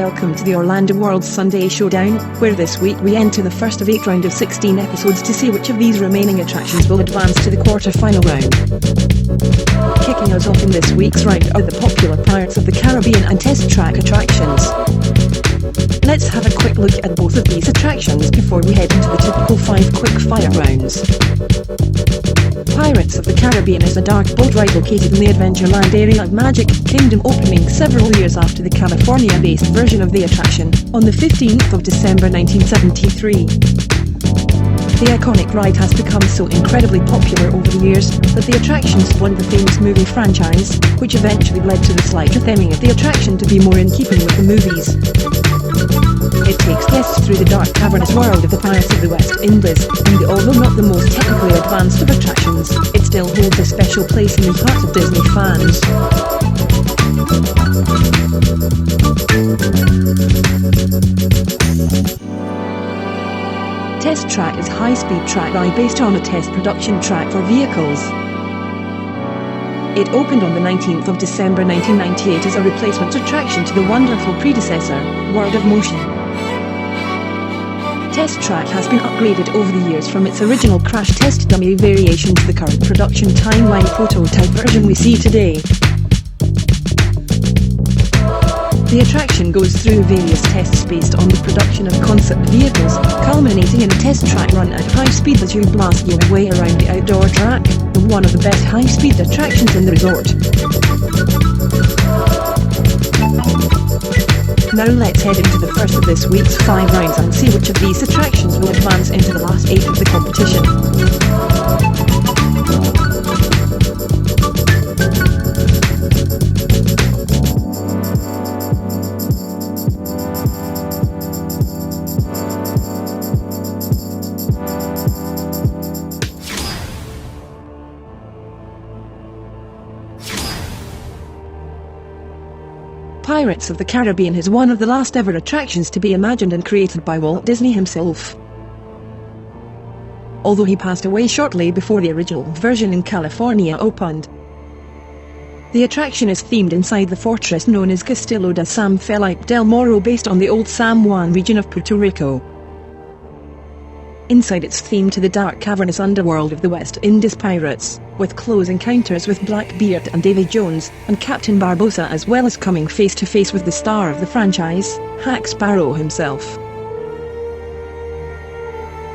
Welcome to the Orlando World Sunday Showdown, where this week we enter the first of 8 round of 16 episodes to see which of these remaining attractions will advance to the quarter-final round. Kicking us off in this week's round are the popular Pirates of the Caribbean and Test Track attractions. Let's have a quick look at both of these attractions before we head into the typical 5 quick-fire rounds. Pirates of the Caribbean is a dark boat ride located in the Adventureland area of Magic Kingdom, opening several years after the California-based version of the attraction, on the 15th of December 1973. The iconic ride has become so incredibly popular over the years that the attraction spawned the famous movie franchise, which eventually led to the slight retheming of the attraction to be more in keeping with the movies. It takes guests through the dark cavernous world of the Pirates of the West Indies, and although not the most technically advanced of attractions, it still holds a special place in the hearts of Disney fans. Test Track is a high-speed track ride based on a test production track for vehicles. It opened on the 19th of December 1998 as a replacement attraction to the wonderful predecessor, World of Motion. Test Track has been upgraded over the years from its original crash test dummy variation to the current production timeline prototype version we see today. The attraction goes through various tests based on the production of concept vehicles, culminating in a test track run at high speed as you blast your way around the outdoor track, one of the best high-speed attractions in the resort. Now let's head into the first of this week's 5 rounds and see which of these attractions will advance into the last 8 of the competition. Pirates of the Caribbean is one of the last ever attractions to be imagined and created by Walt Disney himself. Although he passed away shortly before the original version in California opened. The attraction is themed inside the fortress known as Castillo de San Felipe del Morro, based on the old San Juan region of Puerto Rico. Inside it's themed to the dark cavernous underworld of the West Indies pirates, with close encounters with Blackbeard and Davy Jones, and Captain Barbossa, as well as coming face to face with the star of the franchise, Jack Sparrow himself.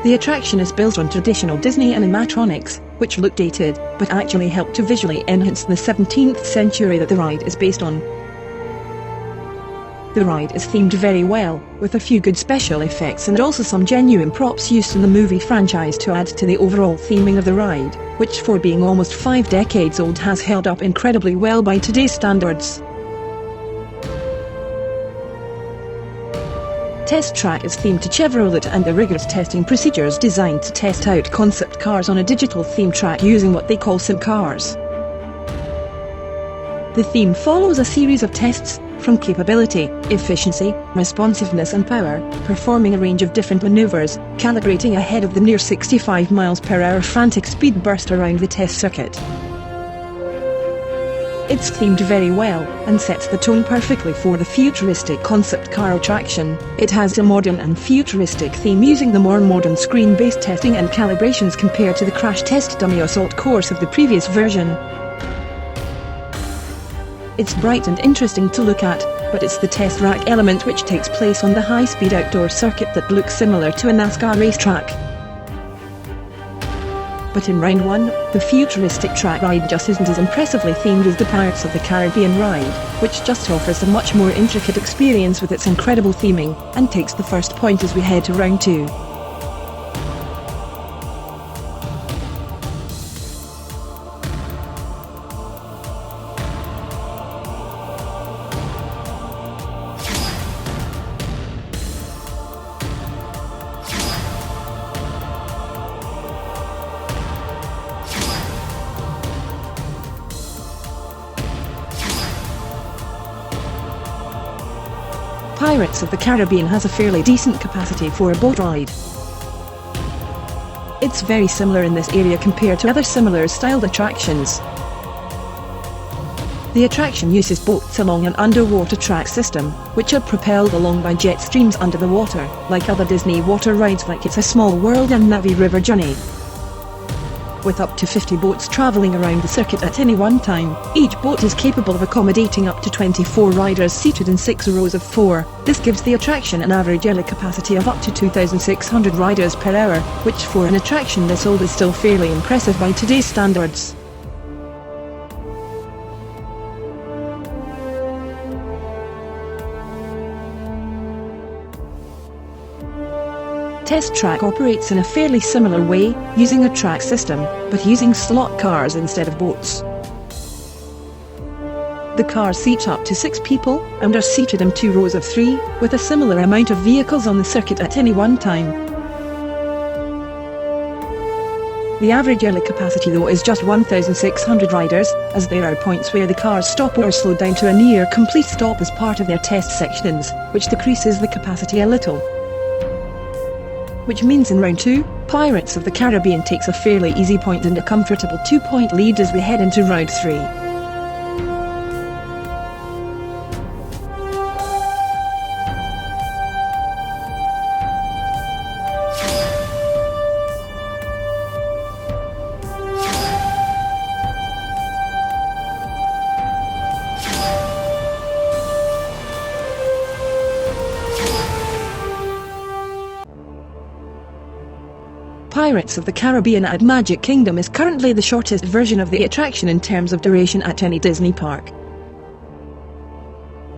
The attraction is built on traditional Disney animatronics, which look dated, but actually help to visually enhance the 17th century that the ride is based on. The ride is themed very well, with a few good special effects and also some genuine props used in the movie franchise to add to the overall theming of the ride, which for being almost 5 decades old has held up incredibly well by today's standards. Test Track is themed to Chevrolet and the rigorous testing procedures designed to test out concept cars on a digital theme track using what they call sim cars. The theme follows a series of tests, from capability, efficiency, responsiveness and power, performing a range of different maneuvers, calibrating ahead of the near 65 miles per hour frantic speed burst around the test circuit. It's themed very well, and sets the tone perfectly for the futuristic concept car attraction. It has a modern and futuristic theme using the more modern screen-based testing and calibrations compared to the crash test dummy assault course of the previous version. It's bright and interesting to look at, but it's the test rack element which takes place on the high-speed outdoor circuit that looks similar to a NASCAR racetrack. But in round 1, the futuristic track ride just isn't as impressively themed as the Pirates of the Caribbean ride, which just offers a much more intricate experience with its incredible theming, and takes the first point as we head to round 2. Pirates of the Caribbean has a fairly decent capacity for a boat ride. It's very similar in this area compared to other similar styled attractions. The attraction uses boats along an underwater track system, which are propelled along by jet streams under the water, like other Disney water rides like It's a Small World and Navi River Journey. With up to 50 boats travelling around the circuit at any one time, each boat is capable of accommodating up to 24 riders seated in 6 rows of 4. This gives the attraction an average yearly capacity of up to 2,600 riders per hour, which for an attraction this old is still fairly impressive by today's standards. Test Track operates in a fairly similar way, using a track system, but using slot cars instead of boats. The cars seat up to 6 people, and are seated in 2 rows of 3, with a similar amount of vehicles on the circuit at any one time. The average yearly capacity though is just 1,600 riders, as there are points where the cars stop or slow down to a near complete stop as part of their test sections, which decreases the capacity a little. Which means in round 2, Pirates of the Caribbean takes a fairly easy point and a comfortable 2-point lead as we head into round 3. Pirates of the Caribbean at Magic Kingdom is currently the shortest version of the attraction in terms of duration at any Disney park.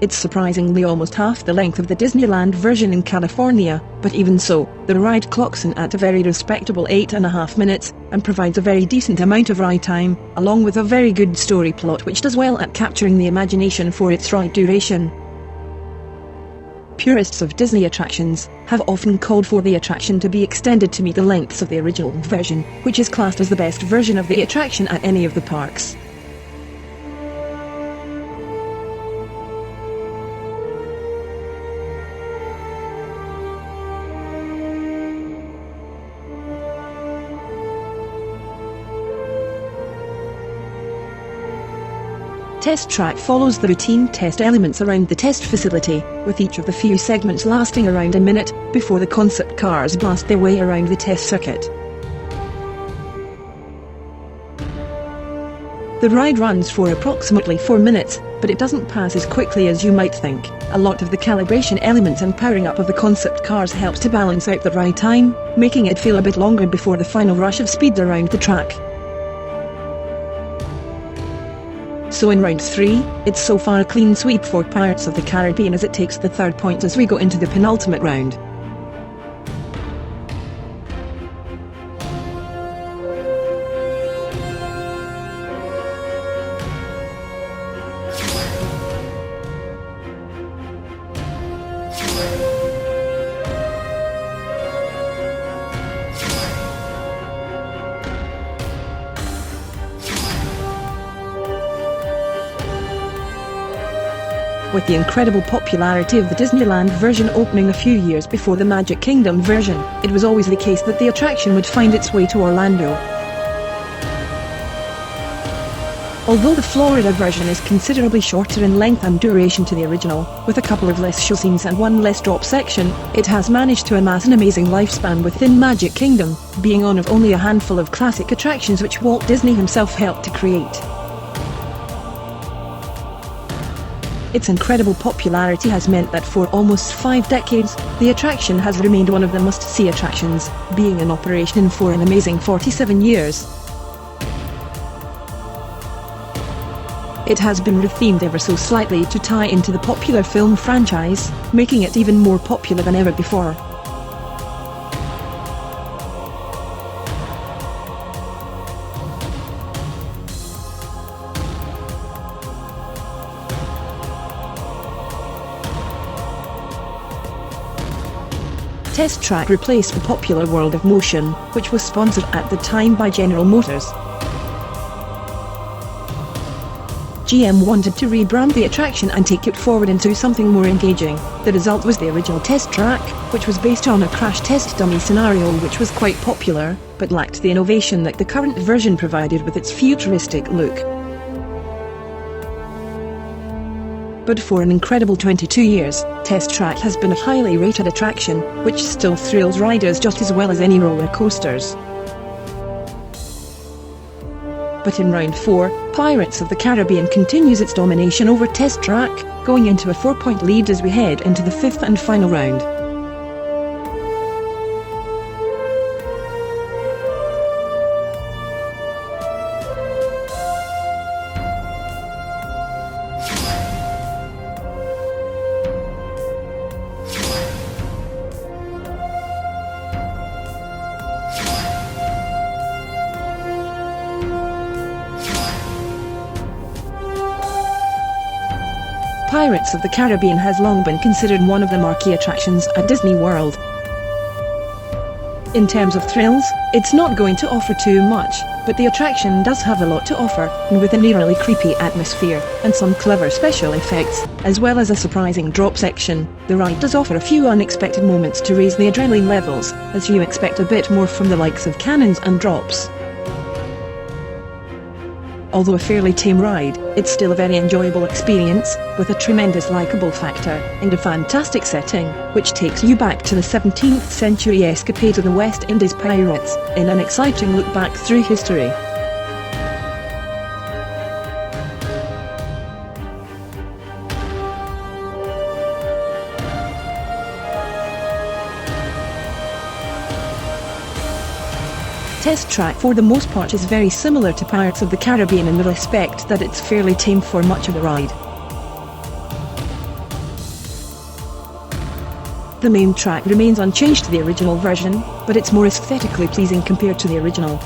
It's surprisingly almost half the length of the Disneyland version in California, but even so, the ride clocks in at a very respectable 8.5 minutes, and provides a very decent amount of ride time, along with a very good story plot which does well at capturing the imagination for its ride duration. Purists of Disney attractions have often called for the attraction to be extended to meet the lengths of the original version, which is classed as the best version of the attraction at any of the parks. Test Track follows the routine test elements around the test facility, with each of the few segments lasting around a minute, before the concept cars blast their way around the test circuit. The ride runs for approximately 4 minutes, but it doesn't pass as quickly as you might think. A lot of the calibration elements and powering up of the concept cars helps to balance out the ride time, making it feel a bit longer before the final rush of speed around the track. So in round 3, it's so far a clean sweep for Pirates of the Caribbean as it takes the 3rd point as we go into the penultimate round. With the incredible popularity of the Disneyland version opening a few years before the Magic Kingdom version, it was always the case that the attraction would find its way to Orlando. Although the Florida version is considerably shorter in length and duration to the original, with a couple of less show scenes and one less drop section, it has managed to amass an amazing lifespan within Magic Kingdom, being one of only a handful of classic attractions which Walt Disney himself helped to create. Its incredible popularity has meant that for almost 5 decades, the attraction has remained one of the must-see attractions, being in operation for an amazing 47 years. It has been rethemed ever so slightly to tie into the popular film franchise, making it even more popular than ever before. Test Track replaced the popular World of Motion, which was sponsored at the time by General Motors. GM wanted to rebrand the attraction and take it forward into something more engaging. The result was the original Test Track, which was based on a crash test dummy scenario which was quite popular, but lacked the innovation that the current version provided with its futuristic look. but for an incredible 22 years, Test Track has been a highly rated attraction, which still thrills riders just as well as any roller coasters. But in round 4, Pirates of the Caribbean continues its domination over Test Track, going into a 4-point lead as we head into the 5th and final round. Pirates of the Caribbean has long been considered one of the marquee attractions at Disney World. In terms of thrills, it's not going to offer too much, but the attraction does have a lot to offer, and with an eerily creepy atmosphere, and some clever special effects, as well as a surprising drop section, the ride does offer a few unexpected moments to raise the adrenaline levels, as you expect a bit more from the likes of cannons and drops. Although a fairly tame ride, it's still a very enjoyable experience, with a tremendous likeable factor, and a fantastic setting, which takes you back to the 17th century escapade of the West Indies pirates, in an exciting look back through history. Test Track for the most part is very similar to Pirates of the Caribbean in the respect that it's fairly tame for much of the ride. The main track remains unchanged to the original version, but it's more aesthetically pleasing compared to the original.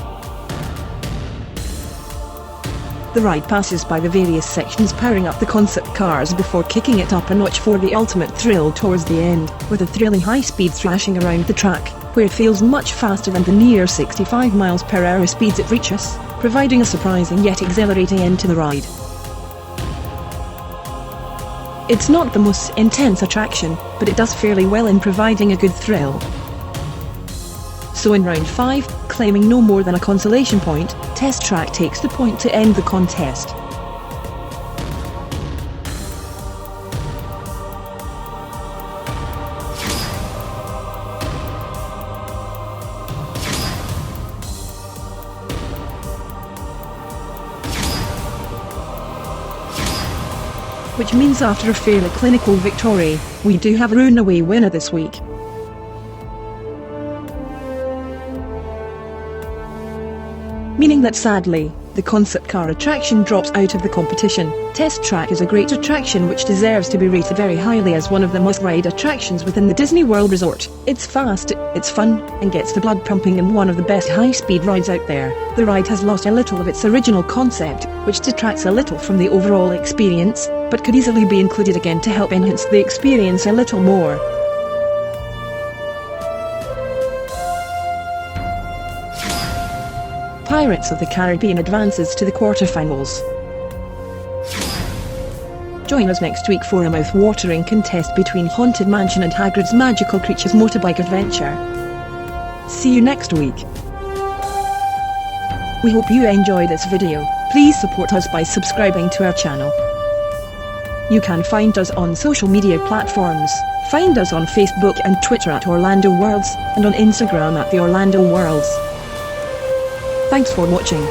The ride passes by the various sections powering up the concept cars before kicking it up a notch for the ultimate thrill towards the end, with a thrilling high-speed thrashing around the track, where it feels much faster than the near 65 miles per hour speeds it reaches, providing a surprising yet exhilarating end to the ride. It's not the most intense attraction, but it does fairly well in providing a good thrill. So in round 5, claiming no more than a consolation point, Test Track takes the point to end the contest. Which means after a fairly clinical victory, we do have a runaway winner this week. Meaning that sadly, the concept car attraction drops out of the competition. Test Track is a great attraction which deserves to be rated very highly as one of the must-ride attractions within the Disney World Resort. It's fast, it's fun, and gets the blood pumping and one of the best high-speed rides out there. The ride has lost a little of its original concept, which detracts a little from the overall experience, but could easily be included again to help enhance the experience a little more. Pirates of the Caribbean advances to the quarterfinals. Join us next week for a mouth-watering contest between Haunted Mansion and Hagrid's Magical Creatures Motorbike Adventure. See you next week. We hope you enjoy this video. Please support us by subscribing to our channel. You can find us on social media platforms. Find us on Facebook and Twitter at Orlando Worlds, and on Instagram at The Orlando Worlds. Thanks for watching.